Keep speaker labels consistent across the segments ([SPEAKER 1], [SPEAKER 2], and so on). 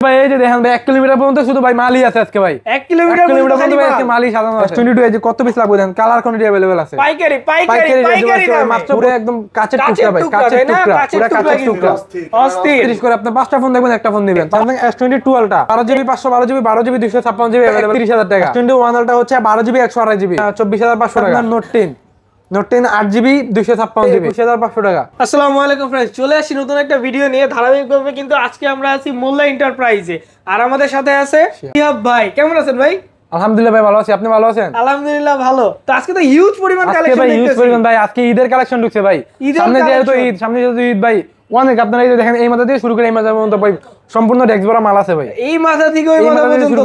[SPEAKER 1] ভাই এই যে দেখেন ভাই 1 কিলোমিটার পর্যন্ত শুধু ভাই মালই আছে আজকে ভাই
[SPEAKER 2] 1 কিলোমিটার
[SPEAKER 1] পর্যন্ত ভাই আজকে মালই সাজানো আছে। S22 এই যে কত পিস লাগবে দেন, কালার কোয়ান্টিটি अवेलेबल আছে।
[SPEAKER 2] পাইকারি
[SPEAKER 1] মাত্র পুরো একদম কাচের টুকরা ভাই, কাচের টুকরা, পুরো কাচের টুকরা।
[SPEAKER 2] অস্থির
[SPEAKER 1] 30 করে আপনি 5টা ফোন দেখবেন, একটা ফোন দিবেন। Samsung S22 Ultra 12GB 512GB 12GB 256GB available 30000 টাকা। S21 Ultra হচ্ছে 12GB 128GB 24500 টাকা। Note 10 8GB 256GB 21500 টাকা।
[SPEAKER 2] আসসালামু আলাইকুম फ्रेंड्स, চলে আসি নতুন একটা ভিডিও নিয়ে ধারাবাহিকভাবে। কিন্তু আজকে আমরা আছি মোল্লা এন্টারপ্রাইজে, আর আমাদের সাথে আছে শিহাব ভাই। কেমন আছেন ভাই?
[SPEAKER 1] আলহামদুলিল্লাহ ভাই ভালো আছি, আপনি ভালো আছেন?
[SPEAKER 2] আলহামদুলিল্লাহ ভালো। তো আজকে তো হিউজ পরিমাণ কালেকশন দেখতেছি।
[SPEAKER 1] হিউজ পরিমাণ ভাই, আজকে ঈদের কালেকশন ঢুকছে ভাই। সামনে যেহেতু ঈদ ভাই, অনেক আপনারা এই যে দেখেন এই মাথা থেকে শুরু করে এই মাথা পর্যন্ত ভাই সম্পূর্ণ ডেক্স ভরা মাল আছে ভাই।
[SPEAKER 2] এই মাথা থেকে ওই মাথা পর্যন্ত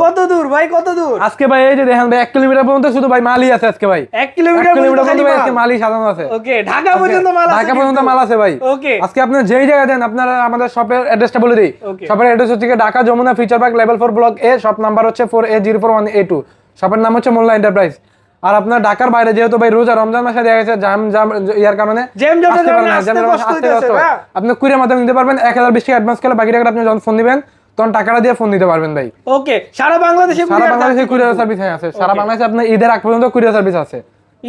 [SPEAKER 2] কত দূর ভাই, কত দূর?
[SPEAKER 1] আজকে ভাই এই যে দেখেন ভাই 1 কিলোমিটার পর্যন্ত শুধু ভাই মালই আছে আজকে ভাই।
[SPEAKER 2] 1 কিলোমিটার পর্যন্ত
[SPEAKER 1] ভাই আজকে মালই সাজানো আছে।
[SPEAKER 2] ওকে, ঢাকা পর্যন্ত মাল আছে,
[SPEAKER 1] ঢাকা পর্যন্ত মাল আছে ভাই।
[SPEAKER 2] ওকে,
[SPEAKER 1] আজকে আপনি যেই জায়গায় দেন, আপনারা আমাদের শপের অ্যাড্রেসটা বলে দিই। শপের অ্যাড্রেস হচ্ছে Dhaka Jamuna future park level 4 block A, shop number হচ্ছে 4A041A2। শপের নাম হচ্ছে মোল্লা এন্টারপ্রাইজ। আর আপনার ঢাকার বাইরে যেহেতু ভাই রোজা রমজান মাসে দেখা গেছে জাম ইয়ার কারণে আপনি কুরিয়ার মাধ্যমে নিতে পারবেন। 1020 টাকা অ্যাডভান্স করলে বাকি টাকাটা আপনি যখন ফোন দিবেন তখন টাকাটা দিয়ে ফোন দিতে পারবেন ভাই।
[SPEAKER 2] ওকে, সারা বাংলাদেশে
[SPEAKER 1] কুরিয়ার সার্ভিস আছে। সারা বাংলাদেশে আপনার ঈদের আগ পর্যন্ত কুরিয়ার সার্ভিস আছে।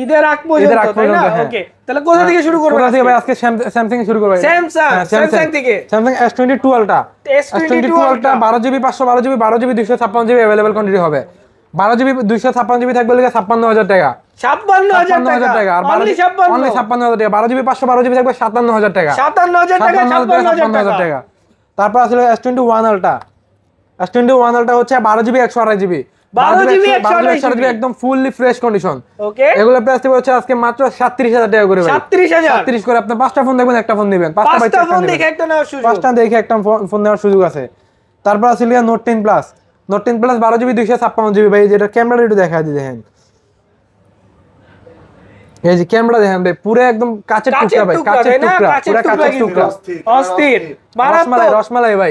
[SPEAKER 2] ঈদের আগ পর্যন্ত, তাই না? ওকে, তাহলে কোথা থেকে শুরু করব?
[SPEAKER 1] কোথা থেকে ভাই? আজকে স্যামসাং শুরু করব।
[SPEAKER 2] স্যামসাং থেকে
[SPEAKER 1] Samsung S22 Ultra 12GB 512GB 12GB 256GB available quantity হবে। 12GB 256GB থাকবে লাগে 56000 টাকা।
[SPEAKER 2] 56000 টাকা
[SPEAKER 1] আর অনলি 56000 টাকা। 12GB 512GB থাকবে 57000 টাকা।
[SPEAKER 2] 57000 টাকা।
[SPEAKER 1] তারপর আসলে S21 Ultra হচ্ছে 12GB 128GB
[SPEAKER 2] 12GB 128GB
[SPEAKER 1] একদম ফুললি ফ্রেশ কন্ডিশন।
[SPEAKER 2] ওকে,
[SPEAKER 1] এগুলো প্রাইস থাকবে হচ্ছে আজকে মাত্র 37000 টাকা করে ভাই।
[SPEAKER 2] 37000
[SPEAKER 1] করে আপনি 5টা ফোন দেখবেন, একটা ফোন দিবেন।
[SPEAKER 2] 5টা ফোন দেখে একটা নেওয়ার সুযোগ,
[SPEAKER 1] 5টা দেখে একটা ফোন নেওয়ার সুযোগ আছে। তারপর আসলে Note 10 Plus 12GB 256GB ভাই। যেটা ক্যামেরাটা একটু দেখাই দিই, দেখেন এই যে ক্যামেরা দেখেন ভাই, পুরো একদম কাচের টুকরা ভাই, কাচের টুকরা, পুরো কাচের টুকরা।
[SPEAKER 2] অস্থির
[SPEAKER 1] রসমালাই ভাই,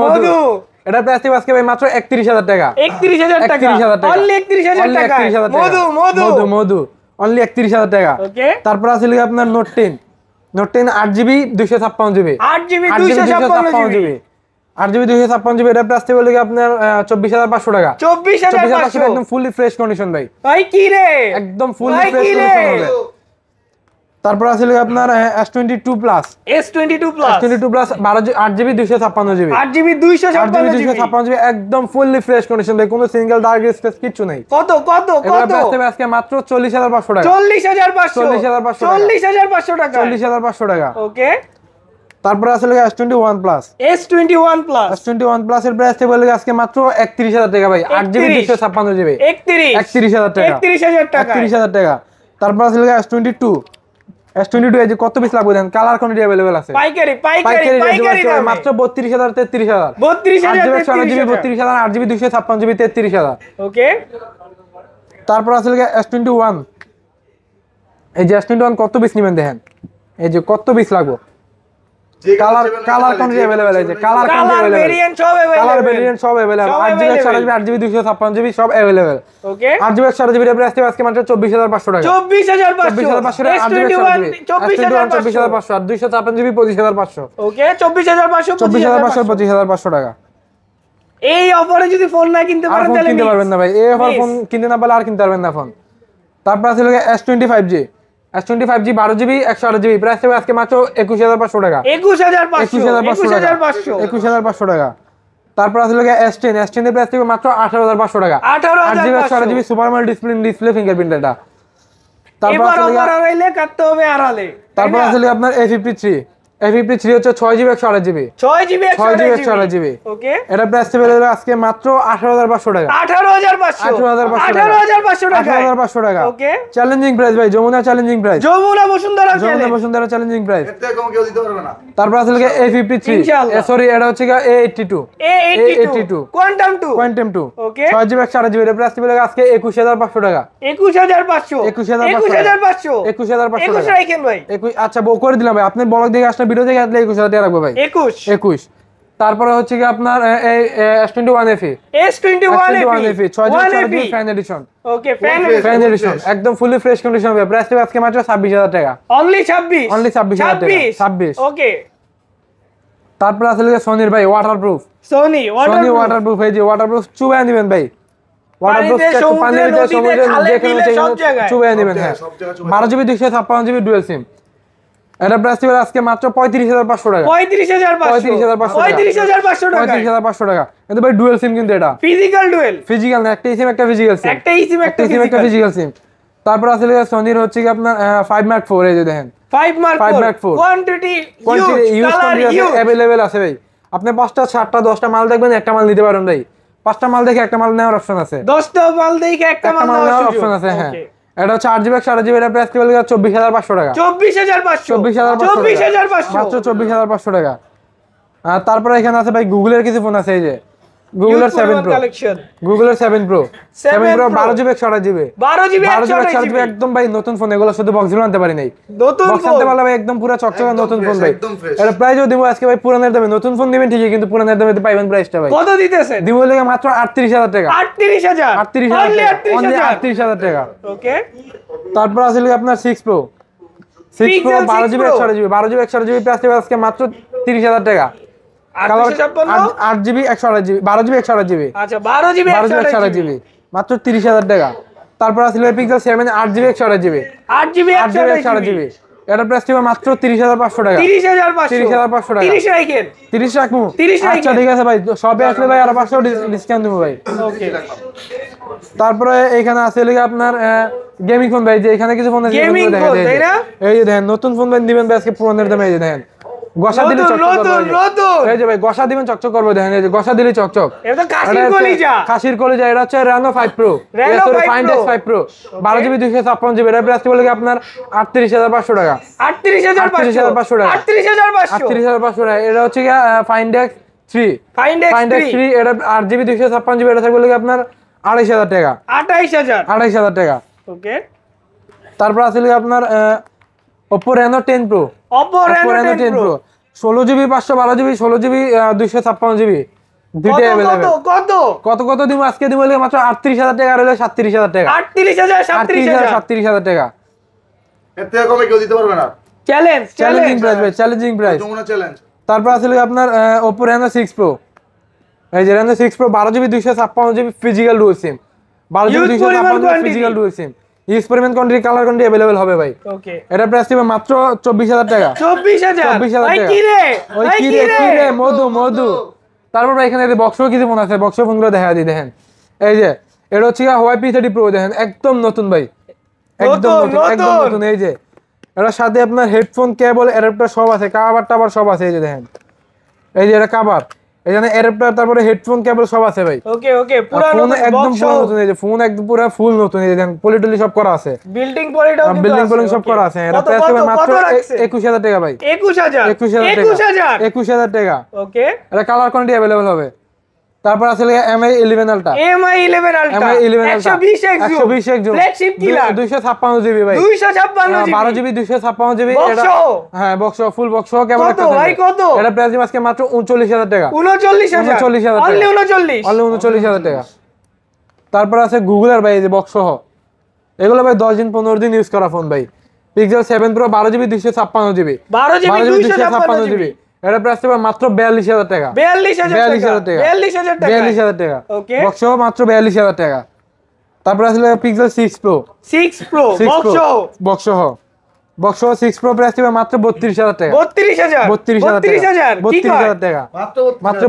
[SPEAKER 1] মধু। এটা প্রাইস থাকবে আজকে ভাই মাত্র 31000 টাকা।
[SPEAKER 2] 31000 টাকা, অনলি 31000 টাকা।
[SPEAKER 1] মধু অনলি 31000 টাকা।
[SPEAKER 2] ওকে,
[SPEAKER 1] তারপর আসলে আপনার Note 10 8GB 256GB
[SPEAKER 2] 8GB 256GB
[SPEAKER 1] 8GB 256GB এটা প্রাইস থাকবে লাগে আপনার 24500 টাকা।
[SPEAKER 2] 24500
[SPEAKER 1] একদম ফুললি ফ্রেশ কন্ডিশন ভাই।
[SPEAKER 2] ভাই কি রে,
[SPEAKER 1] একদম ফুললি ফ্রেশ কন্ডিশন হবে। তারপর আসলে আপনার S22 Plus 8GB 256GB
[SPEAKER 2] 8GB 256GB
[SPEAKER 1] একদম ফুললি ফ্রেশ কন্ডিশন ভাই, কোনো সিঙ্গেল ডার্ক স্পেস কিছু নাই।
[SPEAKER 2] কত
[SPEAKER 1] আজকে মাত্র 40500 টাকা।
[SPEAKER 2] 40500 টাকা।
[SPEAKER 1] 40500 টাকা।
[SPEAKER 2] ওকে,
[SPEAKER 1] তারপর আসলে S21 Plus এর প্রাইস থাকবে আজকে মাত্র 31000 টাকা ভাই। 8GB 256GB 31000 টাকা। 31000 টাকা। তারপর আসলে S22 এই যে কত পিস লাগবে দেন, কালার কোয়ান্টিটি अवेलेबल আছে।
[SPEAKER 2] পাইকারি
[SPEAKER 1] মাত্র 32000 33000
[SPEAKER 2] 32000
[SPEAKER 1] 8GB 256GB 33000।
[SPEAKER 2] ওকে,
[SPEAKER 1] তারপর আসলে S21 এই যে S21 কত পিস নেবেন দেখেন, এই যে কত পিস লাগবে। কালার কোয়ান্টিটি अवेलेबल আছে। কালার
[SPEAKER 2] ভেরিয়েন্ট সব अवेलेबल
[SPEAKER 1] 8GB 8GB 256GB সব अवेलेबल।
[SPEAKER 2] ওকে,
[SPEAKER 1] 8GB 128GB এর প্রাইস আজকে মাত্র 24500 টাকা।
[SPEAKER 2] 24500
[SPEAKER 1] 24500 আর 256GB 25500।
[SPEAKER 2] ওকে, 24500
[SPEAKER 1] 25500 টাকা।
[SPEAKER 2] এই অফারে যদি ফোন না কিনতে পারেন তাহলে
[SPEAKER 1] কিনতে পারবেন না ভাই। এই অফার ফোন কিনতে না পারলে আর কিনতে পারবেন না ফোন। তারপর আছে S25G 12GB 128GB প্রাইস থাকবে আজকে মাত্র 21500 টাকা।
[SPEAKER 2] 21500
[SPEAKER 1] টাকা। তারপর আছে S10 এর প্রাইস থাকবে মাত্র 18500 টাকা।
[SPEAKER 2] 8GB
[SPEAKER 1] 128GB super AMOLED display fingerprint এটা। তারপর আছে আপনার A53 হচ্ছে 6GB 128GB
[SPEAKER 2] 6GB। ওকে,
[SPEAKER 1] এটা প্রাইস থাকবে আজকে মাত্র 18500 টাকা।
[SPEAKER 2] 18500
[SPEAKER 1] টাকা।
[SPEAKER 2] ওকে,
[SPEAKER 1] চ্যালেঞ্জিং প্রাইস ভাই, Jamuna challenging price,
[SPEAKER 2] Jamuna Bashundhara
[SPEAKER 1] challenging price.
[SPEAKER 3] এতে কম কেউ দিতে পারবে না।
[SPEAKER 1] তারপর আছে A53 সরি এটা হচ্ছে A82 কোয়ান্টাম 2
[SPEAKER 2] ওকে,
[SPEAKER 1] 6GB 128GB এর প্রাইস থাকবে আজকে 21500 টাকা।
[SPEAKER 2] 21500 রাখেন ভাই।
[SPEAKER 1] আচ্ছা বউ করে দিলাম ভাই, আপনি ব্লগ দেখে আসলে ভিডিও দেখে আসলে 21000 টাকা রাখবো ভাই। 21। তারপরে হচ্ছে কি আপনার এই S21 FE 6GB fan edition.
[SPEAKER 2] Okay,
[SPEAKER 1] fan edition একদম ফুলি ফ্রেশ কন্ডিশন হবে। প্রাইস থাকবে আজকে মাত্র 26000 টাকা।
[SPEAKER 2] অনলি 26000
[SPEAKER 1] টাকা। 26।
[SPEAKER 2] ওকে,
[SPEAKER 1] তারপর আছে সনির ভাই ওয়াটারপ্রুফ,
[SPEAKER 2] সনি
[SPEAKER 1] ওয়াটারপ্রুফ, এই যে ওয়াটারপ্রুফ চুবায় নেবেন ভাই, ওয়াটারপ্রুফ পানিতে সমুদ্রে যেখানে চুবায় নেবেন। হ্যাঁ 12GB 256GB ডুয়াল সিম। এটা প্রাইস দিবেন আজকে মাত্র 35500 টাকা।
[SPEAKER 2] 35500 টাকা।
[SPEAKER 1] 35500 টাকা। কিন্তু ভাই ডুয়াল সিম কিন্তু এটা
[SPEAKER 2] ফিজিক্যাল ডুয়াল,
[SPEAKER 1] ফিজিক্যাল না, একটা সিম একটা ফিজিক্যাল সিম,
[SPEAKER 2] একটা সিম একটা
[SPEAKER 1] ফিজিক্যাল সিম। তারপর আছে সনির হচ্ছে কি আপনার 5 Mark 4, এই যে দেখেন
[SPEAKER 2] 5 Mark 4 কোয়ান্টিটি ইউজ
[SPEAKER 1] अवेलेबल আছে ভাই। আপনি 5টা 7টা 10টা মাল দেখবেন, একটা মাল নিতে পারেন ভাই। 5টা মাল দেখে একটা মাল নেওয়ার অপশন আছে,
[SPEAKER 2] 10টা মাল দেখে একটা মাল নেওয়ার
[SPEAKER 1] অপশন আছে। হ্যাঁ এটা 8GB 8GB এর প্রাইস কেবল 24500 টাকা।
[SPEAKER 2] 24500
[SPEAKER 1] মাত্র 24500 টাকা। আর তারপরে এখানে আছে ভাই গুগলের কিছু ফোন আছে, এই যে গুগলের 7 Pro, গুগলের 7 Pro 12GB 128GB
[SPEAKER 2] 12GB
[SPEAKER 1] একদম ভাই নতুন ফোন, এগুলো শুধু বক্স গুলো আনতে পারি নাই,
[SPEAKER 2] নতুন
[SPEAKER 1] বক্স আনতে পারলে ভাই একদম পুরো চকচকে নতুন ফোন ভাই। এটা প্রাইসও দিব আজকে ভাই পুরানের দামে, নতুন ফোন দিবেন ঠিকই কিন্তু পুরানের দামে পাইবেন প্রাইসটা ভাই।
[SPEAKER 2] কত দিতেছেন?
[SPEAKER 1] দিব লাগে মাত্র 38000 টাকা। 38000 টাকা।
[SPEAKER 2] ওকে।
[SPEAKER 1] তারপর আছে আপনার 6 Pro 12GB 128GB প্রাইস দিব আজকে মাত্র 30000 টাকা। 8GB 128GB 12GB 128GB,
[SPEAKER 2] আচ্ছা 12GB
[SPEAKER 1] 128GB মাত্র 30000 টাকা। তারপর আছে Pixel 7 8GB 128GB 128GB, এটা প্রাইস দিবা মাত্র 30500 টাকা। 30500 টাকা।
[SPEAKER 2] 30 রাখেন,
[SPEAKER 1] 30 রাখবো। আচ্ছা ঠিক আছে ভাই, সবে আসলে ভাই আরো 500 ডিসকাউন্ট দেবো ভাই।
[SPEAKER 2] ওকে।
[SPEAKER 1] তারপরে এখানে আছে আপনার গেমিং ফোন ভাই, যে এখানে কিছু ফোন আছে, এই যে দেখেন নতুন ফোন ভাই দিবেন ভাই আজকে পুরানের দামে, এই যে দেখেন গসা দিলে চকচক করবে, এই যে ভাই গসা দিবেন চকচক করবে, দেখেন এই যে গসা দিলে চকচক,
[SPEAKER 2] এটা খাসির কলিজা।
[SPEAKER 1] এটা হচ্ছে Reno 5 Pro, Find X5 Pro 12GB 256GB, এর প্রাইস বলে আপনার 38500 টাকা।
[SPEAKER 2] 38500 টাকা।
[SPEAKER 1] 38500 টাকা। এটা হচ্ছে Find X3, এটা 8GB 256GB, এটা থাকবে আপনার 28000 টাকা। 28000 টাকা।
[SPEAKER 2] ওকে।
[SPEAKER 1] তারপর আছে আপনার Oppo Reno 10 Pro, 16GB 512GB 16GB 256GB দুইটা अवेलेबल। কত দিব আজকে দিব মাত্র 38000 টাকা, আর হলো 37000 টাকা। 37000 টাকা।
[SPEAKER 3] এর থেকে কমে কেউ দিতে পারবে না।
[SPEAKER 1] চ্যালেঞ্জিং প্রাইস ভাই, চ্যালেঞ্জিং প্রাইস।
[SPEAKER 3] তোমরা চ্যালেঞ্জ।
[SPEAKER 1] তারপর আছে আপনার Oppo Reno 6 Pro, এই যে Reno 6 Pro 12GB 256GB physical dual sim, 12GB 256GB physical dual sim, use পরিমাণ কোয়ান্টিটি কালার কোয়ান্টিটি अवेलेबल হবে ভাই।
[SPEAKER 2] ওকে।
[SPEAKER 1] এটা প্রাইস দিবে মাত্র 24000 টাকা। 24000
[SPEAKER 2] ভাই
[SPEAKER 1] টাকা।
[SPEAKER 2] কি রে
[SPEAKER 1] মধু। তারপর ভাই এখানে বক্সও কিছু ফোন আছে, বক্স ফোনগুলো দেখা দিই, দেখেন এই যে এটা হচ্ছে Huawei P30 Pro, দেখেন একদম নতুন ভাই, একদম নতুন। এই যে এটার সাথে আপনার হেডফোন কেবল অ্যাডাপ্টার সব আছে, কভার টাবার সব আছে, এই যে দেখেন এই যে এটা কভার, এখানে অ্যাডাপ্টার তারপরে হেডফোন কেবল সব আছে ভাই।
[SPEAKER 2] ওকে পুরো
[SPEAKER 1] ফোন একদম পুরো নতুন, এই যে ফোন একদম পুরো ফুল নতুন, এই যে দেখেন পলিটলি সব করা আছে,
[SPEAKER 2] বিল্ডিং পলিটাও কিন্তু
[SPEAKER 1] বিল্ডিং পলিং সব করা আছে। এটা প্রাইস হবে মাত্র 21000 টাকা ভাই। 21000 টাকা।
[SPEAKER 2] ওকে।
[SPEAKER 1] এটা কালার কোয়ান্টিটি अवेलेबल হবে। তারপর আছে MI 11 Ultra, 120 একজন
[SPEAKER 2] ফ্ল্যাগশিপ কিলার
[SPEAKER 1] 256GB ভাই, 12GB 256GB, এটা হ্যাঁ বক্স ফুল বক্স কেমন একটা
[SPEAKER 2] ভাই কত?
[SPEAKER 1] এটা প্রাইস দিই আজকে মাত্র 39000 টাকা।
[SPEAKER 2] 39000
[SPEAKER 1] অনলি 39000 টাকা। তারপর আছে গুগলের ভাই, এই যে বক্স সহ, এগুলো ভাই 10 দিন 15 দিন ইউজ করা ফোন ভাই। Pixel 7 Pro 12GB 256GB 256GB, এটা প্রাইস হবে মাত্র 42000 টাকা। 42000 টাকা।
[SPEAKER 2] ওকে।
[SPEAKER 1] বক্স সহ মাত্র 42000 টাকা। তারপর আসলে Pixel 6 Pro বক্স সহ 6 Pro প্রাইস হবে মাত্র 32000 টাকা। 32000 টাকা। মাত্র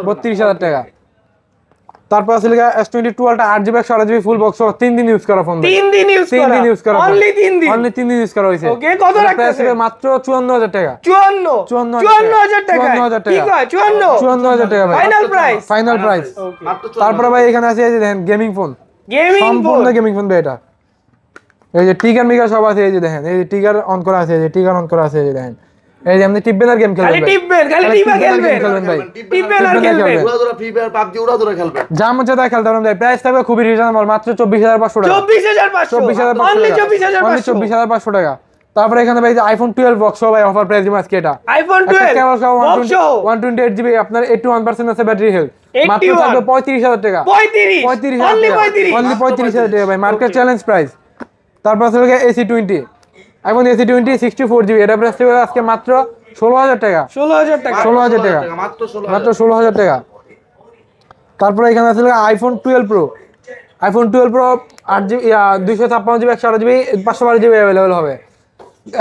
[SPEAKER 1] 32000 টাকা। তারপর আসলে S22 Ultra 8GB 128GB full box 3 দিন ইউজ করা ফোন,
[SPEAKER 2] 3 দিন ইউজ করা
[SPEAKER 1] অনলি 3 দিন ইউজ করা হইছে।
[SPEAKER 2] ওকে। কত রাখতেছে?
[SPEAKER 1] মাত্র 54000 টাকা।
[SPEAKER 2] 54000 টাকা। কি কয়
[SPEAKER 1] 54000 টাকা ভাই, ফাইনাল প্রাইস। তারপর ভাই এখানে আছে এই যে দেখেন গেমিং ফোন, সম্পূর্ণ গেমিং ফোন ভাই। এটা এই যে টিগার মিগার সব আছে, এই যে দেখেন এই যে টিগার অন করা আছে, এই যে টিগার অন করা আছে, এই যে দেখেন এই যে আপনি টিপবেন আর গেম খেলবেন,
[SPEAKER 2] খালি টিপবেন ভাই, টিপবেন আর খেলবেন,
[SPEAKER 3] উড়াদুরা ফ্রি ফায়ার পাবজি উড়াদুরা খেলবেন,
[SPEAKER 1] যা মন চায় খেলতে পারবেন ভাই। প্রাইস থাকবে খুবই রিজনেবল, মাত্র 24500 টাকা। 24500 টাকা। তারপরে এখানে ভাই যে আইফোন 12 বক্স ভাই অফার প্রাইস দিম আজকে। এটা
[SPEAKER 2] আইফোন 12 বক্স
[SPEAKER 1] 128GB, আপনার 81% আছে ব্যাটারি হেলথ, মাত্র থাকবে 35000 টাকা। 35000 টাকা ভাই, মার্কেট চ্যালেঞ্জ প্রাইস। তারপর আছে AC20, আইফোন AC20 64GB, এটা প্রাইস থাকবে আজকে মাত্র 16,000 টাকা
[SPEAKER 2] 16,000 টাকা
[SPEAKER 1] 16,000 টাকা
[SPEAKER 3] মাত্র 16,000
[SPEAKER 1] মাত্র 16,000 টাকা। তারপরে এখানে আছে iPhone 12 pro, iPhone 12 pro 8GB 256GB 128GB 512GB available হবে।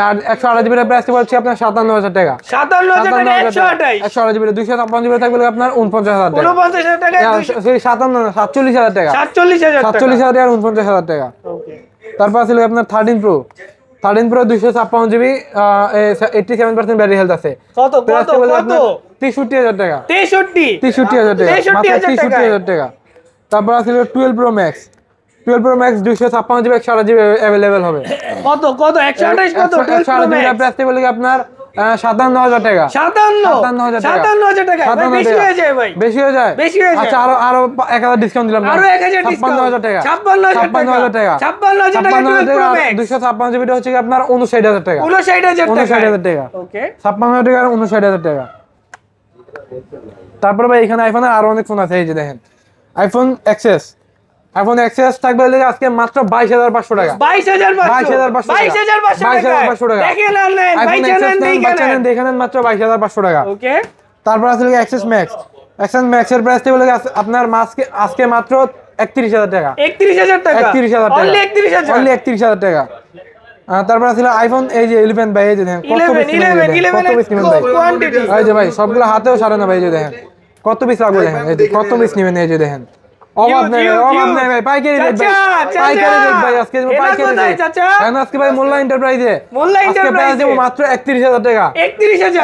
[SPEAKER 1] আর 128GB এর প্রাইস পড়ছে আপনার 57,000 টাকা
[SPEAKER 2] 57,000 টাকা 128
[SPEAKER 1] 128GB 256GB থাকবে আপনার 49,000 টাকা
[SPEAKER 2] 49,000 টাকা
[SPEAKER 1] 47,000 টাকা
[SPEAKER 2] 47,000 টাকা
[SPEAKER 1] 47,000 টাকা 49,000 টাকা।
[SPEAKER 2] ওকে
[SPEAKER 1] তারপর আছে আপনার 13 প্রো 256GB 87% ব্যাটারি হেলথ আছে।
[SPEAKER 2] কত কত কত
[SPEAKER 1] 63,000 টাকা
[SPEAKER 2] 63,000
[SPEAKER 1] টাকা
[SPEAKER 2] 63,000
[SPEAKER 1] টাকা। তারপর আছে 12 pro max 256GB 128GB available হবে।
[SPEAKER 2] কত কত 128 কত
[SPEAKER 1] 128GB প্রাইস বলে আপনার 57,000 টাকা
[SPEAKER 2] 57,000 টাকা ভাই বেশি হয়ে যায় ভাই
[SPEAKER 1] বেশি হয়ে যায়
[SPEAKER 2] বেশি হয়ে যায়।
[SPEAKER 1] আচ্ছা আরো 1000 ডিসকাউন্ট দিলাম
[SPEAKER 2] আরো 1000
[SPEAKER 1] 56,000 টাকা
[SPEAKER 2] 56,000 টাকা 56,000 টাকা 12 প্রো ম্যাক্স
[SPEAKER 1] 256GB টা হচ্ছে আপনার 59,000 টাকা
[SPEAKER 2] 59,000 টাকা ওকে
[SPEAKER 1] 56,000 টাকা আর 59,000 টাকা। তারপর ভাই এখানে আইফোনের আরো অনেক ফোন আছে, এই যে দেখেন আইফোন এক্সএস থাকবে আজকে মাত্র 22,500 টাকা
[SPEAKER 2] 22,500 টাকা দেখেন আর নেন ভাই জানেন
[SPEAKER 1] দেখেন মাত্র 22,500 টাকা।
[SPEAKER 2] ওকে
[SPEAKER 1] তারপর আছে এক্সএস ম্যাক্স এর প্রাইস বলে আপনার আজকে মাত্র 31,000 টাকা
[SPEAKER 2] 31,000 টাকা
[SPEAKER 1] 31,000 টাকা
[SPEAKER 2] অনলি 31,000
[SPEAKER 1] অনলি 31,000 টাকা। তারপর আছে আইফোন এই যে 11 ভাই, এই যে দেখেন কত পিস নেবেন ভাই,
[SPEAKER 2] কোয়ান্টিটি
[SPEAKER 1] এই যে ভাই সবগুলো হাতেও সারে না ভাই, এই যে দেখেন কত পিস লাগবে দেখেন, এই যে কত পিস নেবেন, এই যে দেখেন অভাব নেই ভাই, পাইকারি রেট ভাই, পাইকারি রেট ভাই আজকে পাইকারি রেট আজকে ভাই মোল্লা এন্টারপ্রাইজে আজকে প্রাইস দেব মাত্র 31,000 টাকা
[SPEAKER 2] 31,000
[SPEAKER 1] টাকা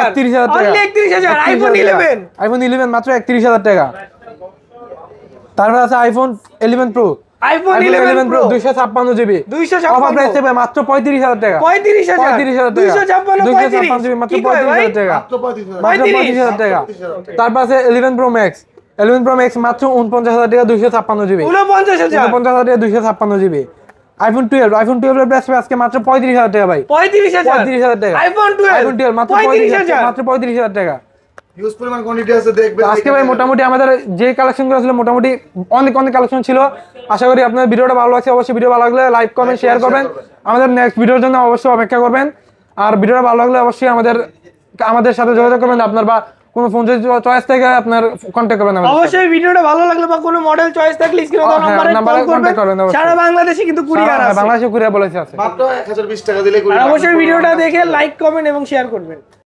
[SPEAKER 2] অনলি 31,000
[SPEAKER 1] আইফোন 11 মাত্র 31,000 টাকা। তারপর আছে iPhone 11 pro
[SPEAKER 2] iPhone 11 pro
[SPEAKER 1] 256GB
[SPEAKER 2] 256
[SPEAKER 1] offer price দেব মাত্র 35,000 টাকা
[SPEAKER 2] 35,000
[SPEAKER 1] 256GB মাত্র 35,000 টাকা মাত্র 35,000 টাকা। তারপর আছে 11 প্রো ম্যাক্স মাত্র 49,000 টাকা 256GB
[SPEAKER 2] 49,000
[SPEAKER 1] টাকা 256GB। আইফোন 12 এর প্রাইস আজকে মাত্র 35,000 টাকা ভাই 35,000 টাকা
[SPEAKER 2] আইফোন 12
[SPEAKER 1] মাত্র 35,000 টাকা।
[SPEAKER 3] হিউজ পরিমাণ কোয়ান্টিটি আছে দেখবেন
[SPEAKER 1] আজকে ভাই মোটামুটি আমাদের যে কালেকশনগুলো ছিল মোটামুটি অনেক কালেকশন ছিল। আশা করি আপনার ভিডিওটা ভালো লাগছে, অবশ্যই ভিডিও ভালো লাগলে লাইক কমেন্ট শেয়ার করবেন, আমাদের নেক্সট ভিডিওর জন্য অবশ্যই অপেক্ষা করবেন। আর ভিডিওটা ভালো লাগলে অবশ্যই আমাদের সাথে যোগাযোগ করবেন, আপনার বা কোনো ফোন চয়েস থেকে আপনার কন্টাক্ট করবেন আমাদের।
[SPEAKER 2] অবশ্যই ভিডিওটা ভালো লাগলে বা কোনো মডেল চয়েস থাকলে স্ক্রিনে দেওয়া নম্বরে কন্টাক্ট করবেন। সারা বাংলাদেশে কিন্তু কুরিয়ার আছে,
[SPEAKER 1] বাংলাদেশে কুরিয়ার বলেছে আছে
[SPEAKER 3] মাত্র 1020 টাকা দিলে কুরিয়ার।
[SPEAKER 2] অবশ্যই ভিডিওটা দেখে লাইক কমেন্ট এবং শেয়ার করবেন।